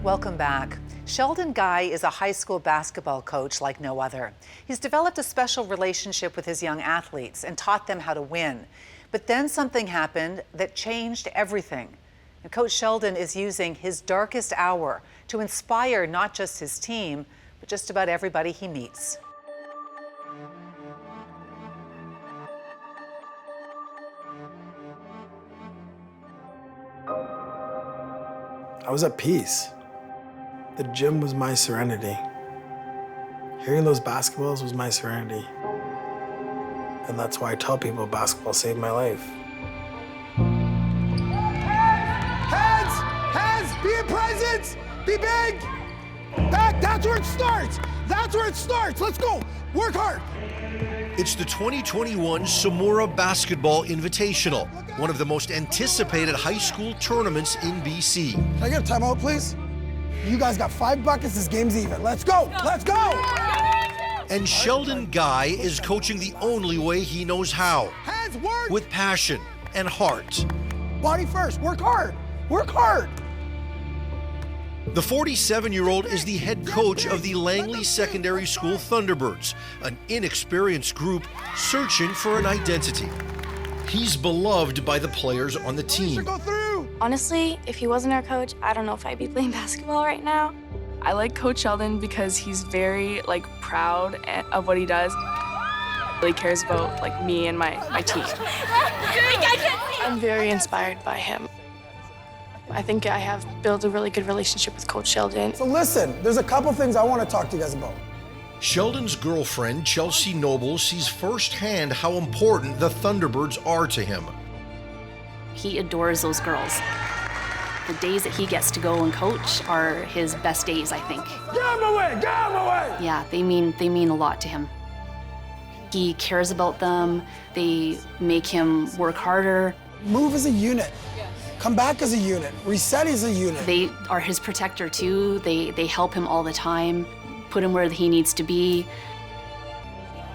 Welcome back. Sheldon Guy is a high school basketball coach like no other. He's developed a special relationship with his young athletes and taught them how to win. But then something happened that changed everything. And Coach Sheldon is using his darkest hour to inspire not just his team, but just about everybody he meets. I was at peace. The gym was my serenity. Hearing those basketballs was my serenity. And that's why I tell people basketball saved my life. Hands! Hands! Be a presence! Be big! Back! That's where it starts! That's where it starts! Let's go! Work hard! It's the 2021 Samora Basketball Invitational, one of the most anticipated high school tournaments in BC. Can I get a timeout, please? You guys got 5 buckets, this game's even. Let's go! Let's go! And Sheldon Guy is coaching the only way he knows how, Hands, work! with passion and heart. Body first, work hard! Work hard! The 47-year-old is the head coach of the Langley Secondary School Thunderbirds, an inexperienced group searching for an identity. He's beloved by the players on the team. Go through! Honestly, if he wasn't our coach, I don't know if I'd be playing basketball right now. I like Coach Sheldon because he's very proud of what he does. He cares about me and my team. I'm very inspired by him. I think I have built a really good relationship with Coach Sheldon. So listen, there's a couple things I want to talk to you guys about. Sheldon's girlfriend, Chelsea Noble, sees firsthand how important the Thunderbirds are to him. He adores those girls. The days that he gets to go and coach are his best days, I think. Get out of my way! Get out of my way! Yeah, they mean a lot to him. He cares about them. They make him work harder. Move as a unit. Come back as a unit. Reset as a unit. They are his protector too. They help him all the time, put him where he needs to be.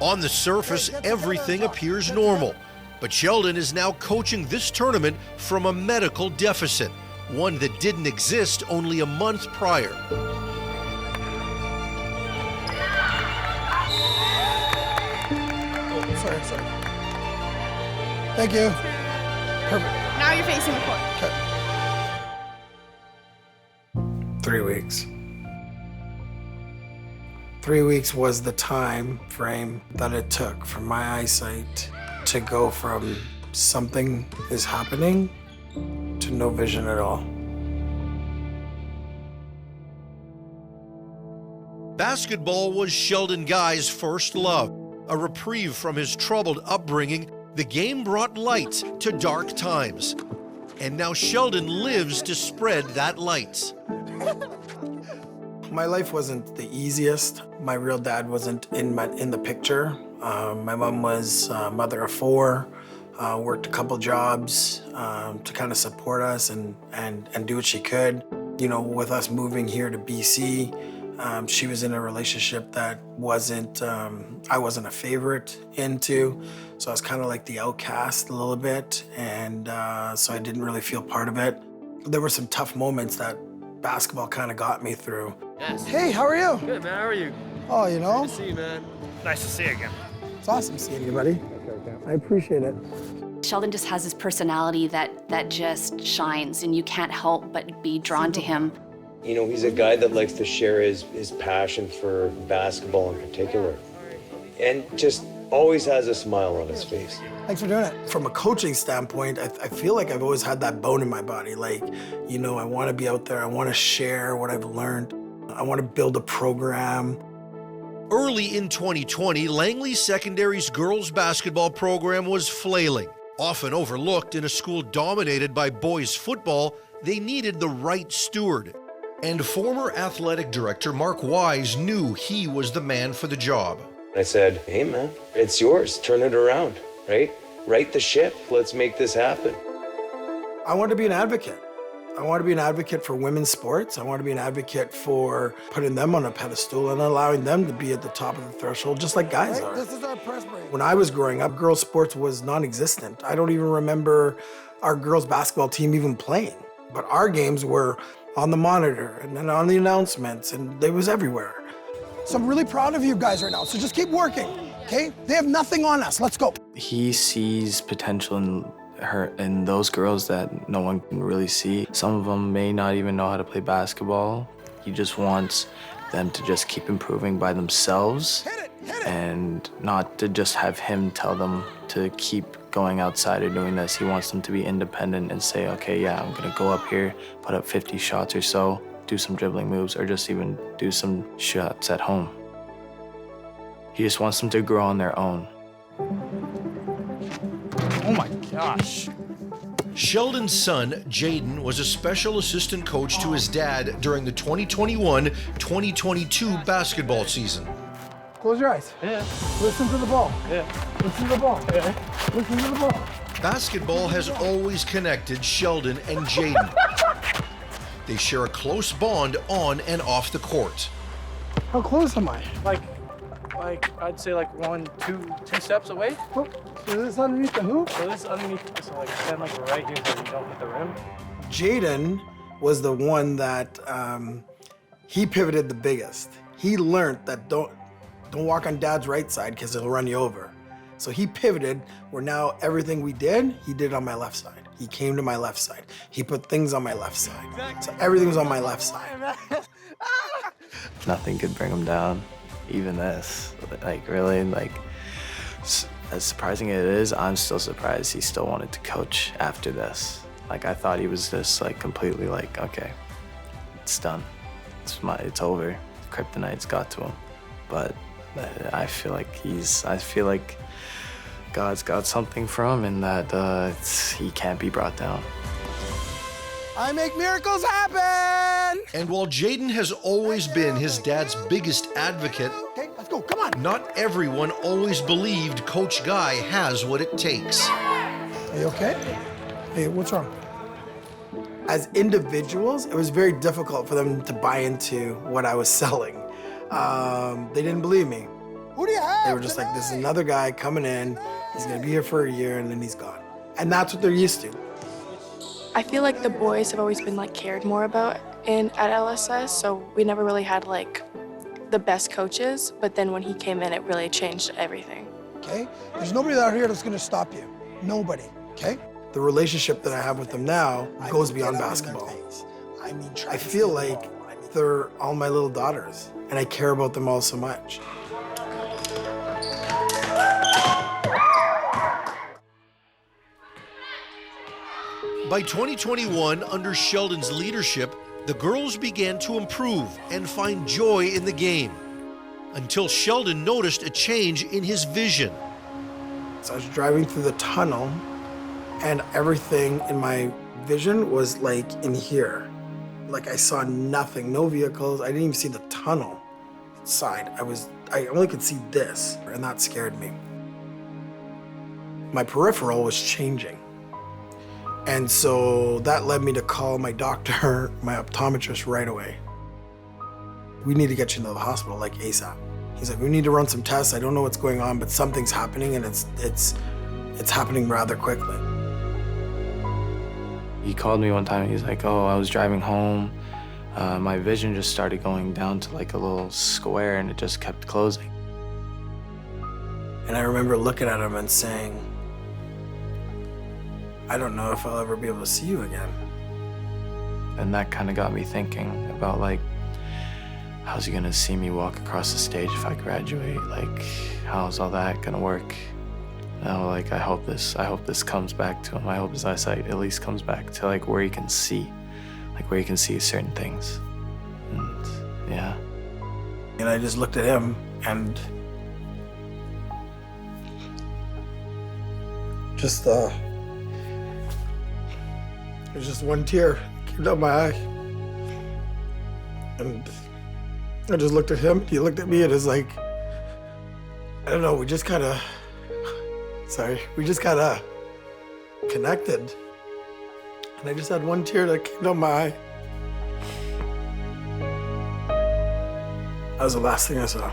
On the surface, everything appears normal. But Sheldon is now coaching this tournament from a medical deficit, one that didn't exist only a month prior. Oh, sorry. Thank you. Perfect. Now you're facing the court. Okay. 3 weeks. 3 weeks was the time frame that it took for my eyesight to go from something is happening to no vision at all. Basketball was Sheldon Guy's first love. A reprieve from his troubled upbringing, the game brought light to dark times. And now Sheldon lives to spread that light. My life wasn't the easiest. My real dad wasn't in the picture. My mom was a mother of 4, worked a couple jobs to kind of support us and do what she could. You know, with us moving here to BC, she was in a relationship that I wasn't a favorite into. So I was kind of like the outcast a little bit. And so I didn't really feel part of it. There were some tough moments that basketball kind of got me through. Yes. Hey, how are you? Good, man. How are you? Oh, you know? Good to see you, man. Nice to see you again. It's awesome seeing you, buddy. I appreciate it. Sheldon just has this personality that just shines, and you can't help but be drawn to him. You know, he's a guy that likes to share his passion for basketball in particular, and just always has a smile on his face. Thanks for doing it. From a coaching standpoint, I feel like I've always had that bone in my body. Like, you know, I want to be out there. I want to share what I've learned. I want to build a program. Early in 2020, Langley Secondary's girls basketball program was flailing. Often overlooked in a school dominated by boys football, they needed the right steward. And former athletic director Mark Wise knew he was the man for the job. I said, hey man, it's yours, turn it around, right? Right the ship, let's make this happen. I want to be an advocate. I want to be an advocate for women's sports. I want to be an advocate for putting them on a pedestal and allowing them to be at the top of the threshold, just like guys are. This is our press break. When I was growing up, girls' sports was non-existent. I don't even remember our girls' basketball team even playing. But our games were on the monitor and then on the announcements, and it was everywhere. So I'm really proud of you guys right now. So just keep working, okay? They have nothing on us. Let's go. He sees potential in those girls that no one can really see. Some of them may not even know how to play basketball. He just wants them to just keep improving by themselves and not to just have him tell them to keep going outside or doing this. He wants them to be independent and say, okay, yeah, I'm gonna go up here, put up 50 shots or so, do some dribbling moves, or just even do some shots at home. He just wants them to grow on their own. Oh my gosh. Sheldon's son, Jaden, was a special assistant coach to his dad during the 2021-2022 basketball season. Close your eyes. Yeah. Listen to the ball. Yeah. Listen to the ball. Yeah. Listen to the ball. Basketball has always connected Sheldon and Jaden. They share a close bond on and off the court. How close am I? Like I'd say like two steps away. Oh, so this is underneath the hoop? So this is underneath, so like stand like right here so you don't hit the rim. Jaden was the one that he pivoted the biggest. He learned that don't walk on dad's right side because it'll run you over. So he pivoted where now everything we did, he did on my left side. He came to my left side. He put things on my left side. So everything was on my left side. Nothing could bring him down, even this. Like really, like as surprising as it is, I'm still surprised he still wanted to coach after this. Like I thought he was just like completely like, okay, it's done. It's over. Kryptonite's got to him. But I feel like God's got something for him and that he can't be brought down. I make miracles happen! And while Jaden has always been his dad's biggest advocate, Okay, let's go, come on. not everyone always believed Coach Guy has what it takes. Are you okay? Hey, what's wrong? As individuals, it was very difficult for them to buy into what I was selling. They didn't believe me. Who do you have? They were just like, this is another guy coming in, he's gonna be here for a year and then he's gone. And that's what they're used to. I feel like the boys have always been like cared more about at LSS, so we never really had like the best coaches, but then when he came in, it really changed everything. Okay? There's nobody out here that's gonna stop you. Nobody, okay? The relationship that I have with them now goes beyond basketball. I feel like they're all my little daughters, and I care about them all so much. By 2021, under Sheldon's leadership, the girls began to improve and find joy in the game, until Sheldon noticed a change in his vision. So I was driving through the tunnel, and everything in my vision was like in here. Like I saw nothing, no vehicles. I didn't even see the tunnel side. I only could see this, and that scared me. My peripheral was changing. And so that led me to call my doctor, my optometrist right away. We need to get you into the hospital like ASAP. He's like, we need to run some tests. I don't know what's going on, but something's happening and it's happening rather quickly. He called me one time and he's like, oh, I was driving home. My vision just started going down to like a little square and it just kept closing. And I remember looking at him and saying, I don't know if I'll ever be able to see you again. And that kind of got me thinking about like, how's he gonna see me walk across the stage if I graduate? Like, how's all that gonna work? You know, like I hope this comes back to him. I hope his eyesight at least comes back to like where he can see certain things. And yeah. And I just looked at him and just there's just one tear came down my eye. And I just looked at him, he looked at me, and it's like, I don't know, we just kind of connected. And I just had one tear that came down my eye. That was the last thing I saw.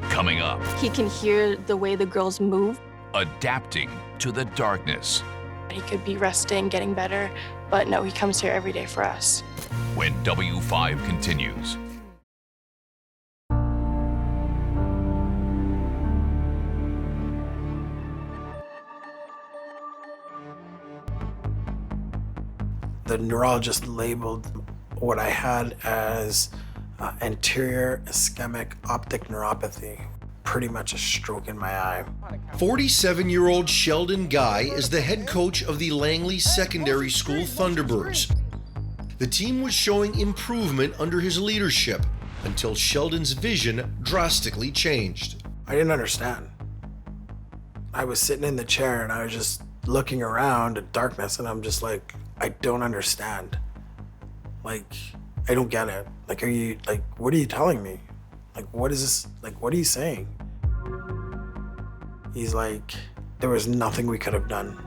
Coming up. He can hear the way the girls move. adapting to the darkness. He could be resting, getting better, but no, he comes here every day for us. When W5 continues. The neurologist labeled what I had as anterior ischemic optic neuropathy, pretty much a stroke in my eye. 47-year-old Sheldon Guy is the head coach of the Langley Secondary School Thunderbirds. The team was showing improvement under his leadership until Sheldon's vision drastically changed. I didn't understand. I was sitting in the chair and I was just looking around at darkness and I'm just like, I don't understand. Like, I don't get it. Like, what are you telling me? Like, what is this? Like, what are you saying? He's like, there was nothing we could have done.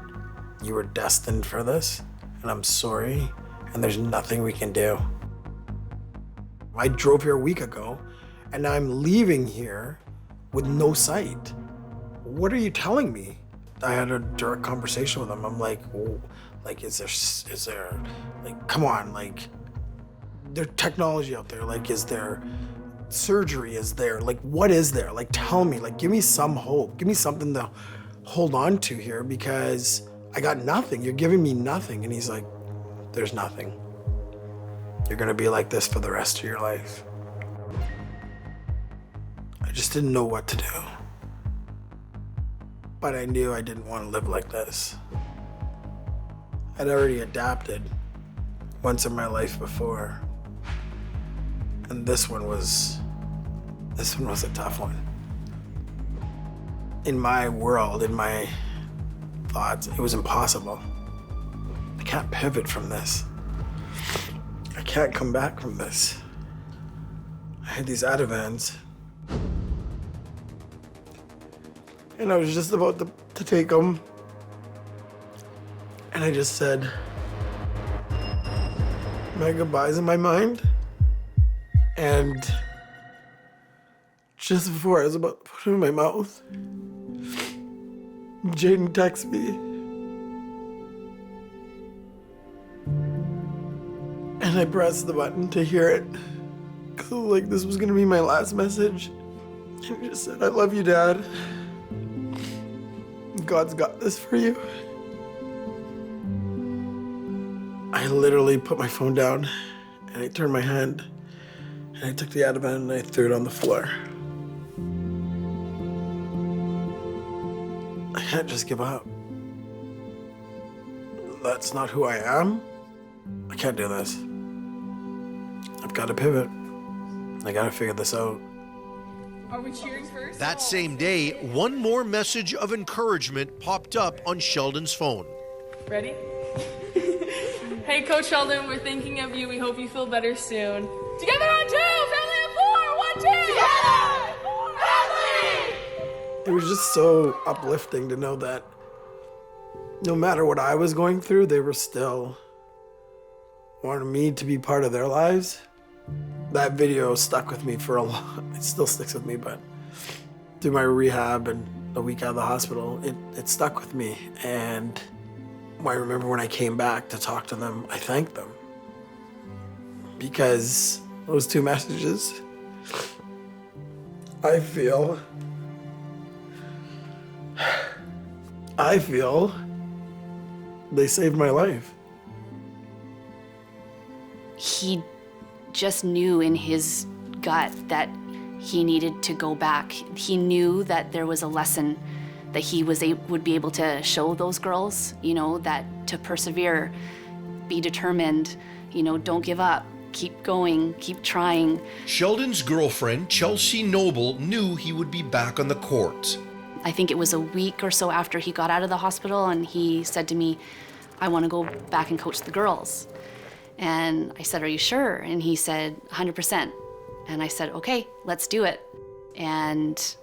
You were destined for this, and I'm sorry, and there's nothing we can do. I drove here a week ago, and now I'm leaving here with no sight. What are you telling me? I had a direct conversation with him. I'm like, oh, like, is there, like, come on, like, there's technology out there. Like, is there surgery? Is there, like, what is there? Like, tell me, like, give me some hope. Give me something to hold on to here because I got nothing. You're giving me nothing. And he's like, there's nothing. You're gonna be like this for the rest of your life. I just didn't know what to do. But I knew I didn't want to live like this. I'd already adapted once in my life before. And this one was a tough one. In my world, in my thoughts, it was impossible. I can't pivot from this. I can't come back from this. I had these Ativans. And I was just about to take them. And I just said my goodbyes in my mind. And just before I was about to put it in my mouth, Jaden texted me. And I pressed the button to hear it. Cause like this was gonna be my last message. And he just said, I love you, Dad. God's got this for you. I literally put my phone down and I turned my hand and I took the Ativan and I threw it on the floor. I can't just give up. That's not who I am. I can't do this. I've got to pivot. I got to figure this out. Are we cheering first? That same day, one more message of encouragement popped up on Sheldon's phone. Ready? Hey, Coach Sheldon, we're thinking of you. We hope you feel better soon. Together on two, family of four, 1, 2. Together, family! It was just so uplifting to know that no matter what I was going through, they were still wanted me to be part of their lives. That video stuck with me for a long, it still sticks with me, but through my rehab and a week out of the hospital, it stuck with me. And I remember when I came back to talk to them, I thanked them. Because those two messages, I feel they saved my life. He just knew in his gut that he needed to go back. He knew that there was a lesson that he would be able to show those girls, you know, that to persevere, be determined, you know, don't give up, keep going, keep trying. Sheldon's girlfriend, Chelsea Noble, knew he would be back on the court. I think it was a week or so after he got out of the hospital and he said to me, I want to go back and coach the girls. And I said, are you sure? And he said, 100%. And I said, okay, let's do it. And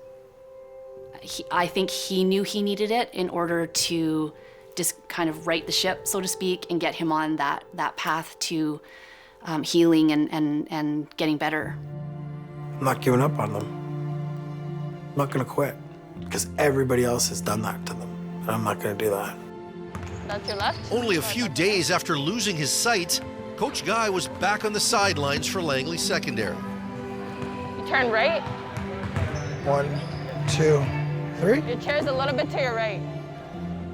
I think he knew he needed it in order to just kind of right the ship, so to speak, and get him on that path to healing and getting better. I'm not giving up on them. I'm not gonna quit. because everybody else has done that to them, and I'm not going to do that. That's your left? Only a few days after losing his sight, Coach Guy was back on the sidelines for Langley Secondary. You turn right. 1, 2, 3. Your chair's a little bit to your right.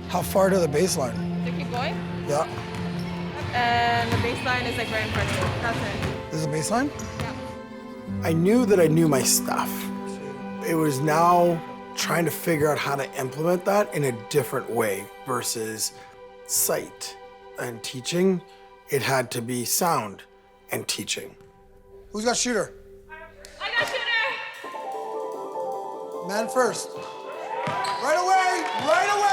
How far to the baseline? So keep going. Yeah. And the baseline is like right in front of you. That's it. This is the baseline? Yeah. I knew that I knew my stuff. It was now trying to figure out how to implement that in a different way versus sight and teaching. It had to be sound and teaching. Who's got shooter? I got shooter. Man first. Right away! Right away!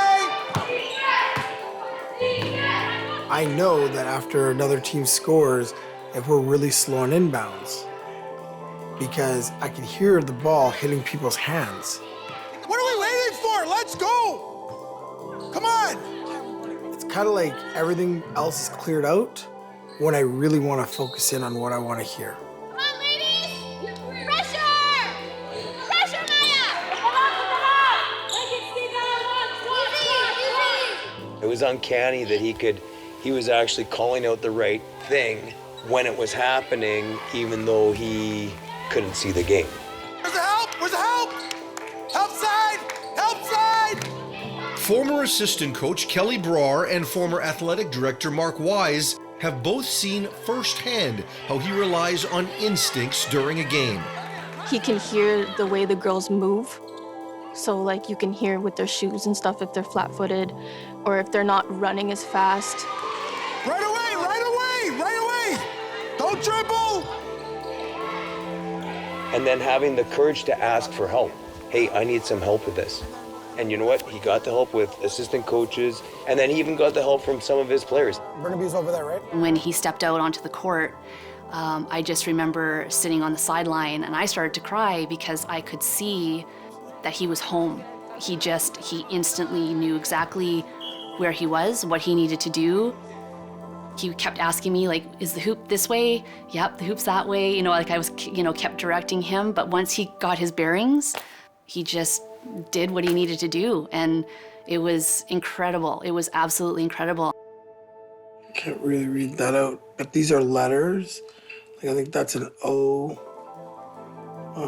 I know that after another team scores, if we're really slow on inbounds, because I can hear the ball hitting people's hands. What are we waiting for? Let's go! Come on! It's kind of like everything else is cleared out when I really want to focus in on what I want to hear. Come on, ladies! Pressure! Pressure, Maya! Come on! Make it stick out! It was uncanny that he was actually calling out the right thing when it was happening, even though he couldn't see the game. Where's the help? Where's the help? Help side! Help side! Former assistant coach Kelly Brar and former athletic director Mark Wise have both seen firsthand how he relies on instincts during a game. He can hear the way the girls move. So like you can hear with their shoes and stuff if they're flat-footed or if they're not running as fast. Right away! Right away! Right away! Don't dribble! And then having the courage to ask for help. Hey, I need some help with this. And you know what? He got the help with assistant coaches, and then he even got the help from some of his players. Burnaby's over there, right? When he stepped out onto the court, I just remember sitting on the sideline and I started to cry because I could see that he was home. He instantly knew exactly where he was, what he needed to do. He kept asking me, like, is the hoop this way? Yep, the hoop's that way. You know, like I was, kept directing him. But once he got his bearings, he just did what he needed to do. And it was incredible. It was absolutely incredible. I can't really read that out, but these are letters. Like, I think that's an O.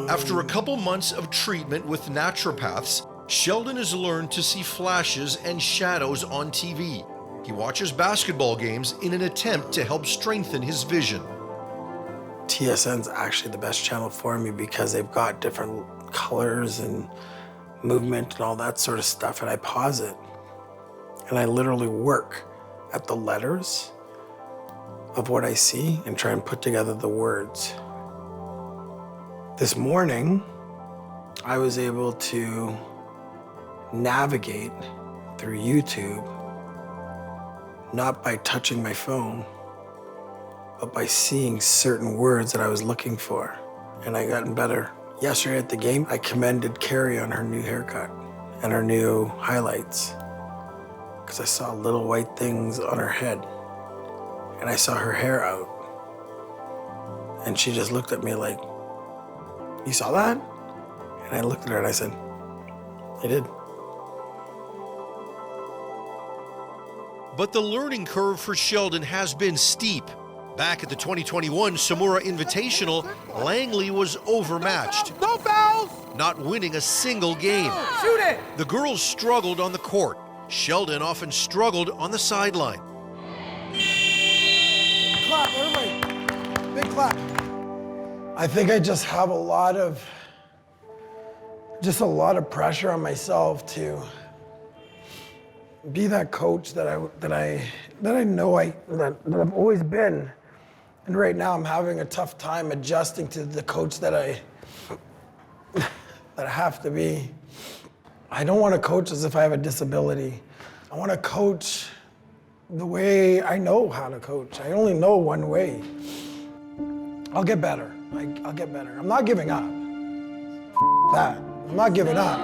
After a couple months of treatment with naturopaths, Sheldon has learned to see flashes and shadows on TV. He watches basketball games in an attempt to help strengthen his vision. TSN's actually the best channel for me because they've got different colors and movement and all that sort of stuff, and I pause it. And I literally work at the letters of what I see and try and put together the words. This morning, I was able to navigate through YouTube, not by touching my phone, but by seeing certain words that I was looking for. And I gotten better. Yesterday at the game, I commended Carrie on her new haircut and her new highlights, because I saw little white things on her head and I saw her hair out. And she just looked at me like, "You saw that?" And I looked at her and I said, "I did." But the learning curve for Sheldon has been steep. Back at the 2021 Samura Invitational, Langley was overmatched. No fouls! Not winning a single game. Shoot it! The girls struggled on the court. Sheldon often struggled on the sideline. Clap, everybody. Big clap. I think I just have a lot of pressure on myself to be that coach that I've always been. And right now I'm having a tough time adjusting to the coach that I have to be. I don't want to coach as if I have a disability. I want to coach the way I know how to coach. I only know one way. I'll get better. I'll get better. I'm not giving up. That. I'm not giving up.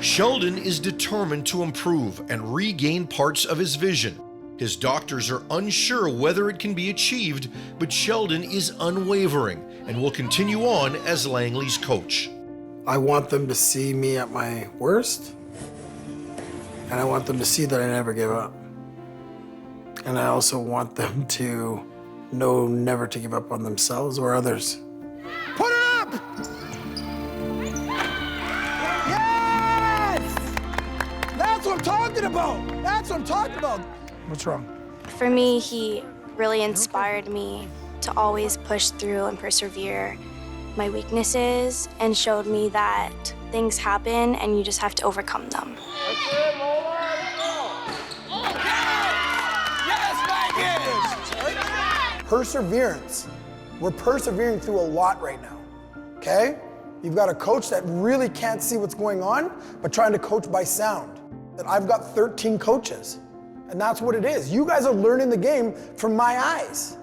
Sheldon is determined to improve and regain parts of his vision. His doctors are unsure whether it can be achieved, but Sheldon is unwavering and will continue on as Langley's coach. I want them to see me at my worst, and I want them to see that I never give up. And I also want them to know never to give up on themselves or others. Put it up! Yes! That's what I'm talking about. That's what I'm talking about. What's wrong? For me, he really inspired me to always push through and persevere my weaknesses and showed me that things happen and you just have to overcome them. Perseverance. We're persevering through a lot right now, okay? You've got a coach that really can't see what's going on, but trying to coach by sound. And I've got 13 coaches, and that's what it is. You guys are learning the game from my eyes.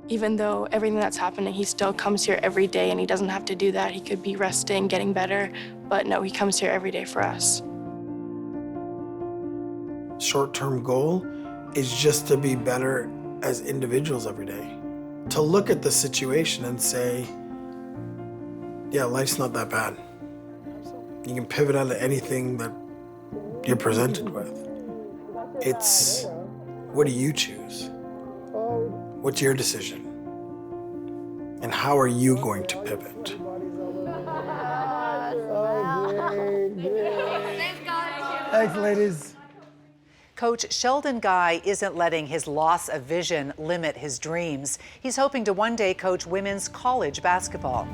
Even though everything that's happening, he still comes here every day, and he doesn't have to do that. He could be resting, getting better, but no, he comes here every day for us. Short-term goal is just to be better as individuals every day. To look at the situation and say, yeah, life's not that bad. You can pivot out of anything that you're presented with. It's, what do you choose? What's your decision? And how are you going to pivot? Thanks, ladies. Coach Sheldon Guy isn't letting his loss of vision limit his dreams. He's hoping to one day coach women's college basketball.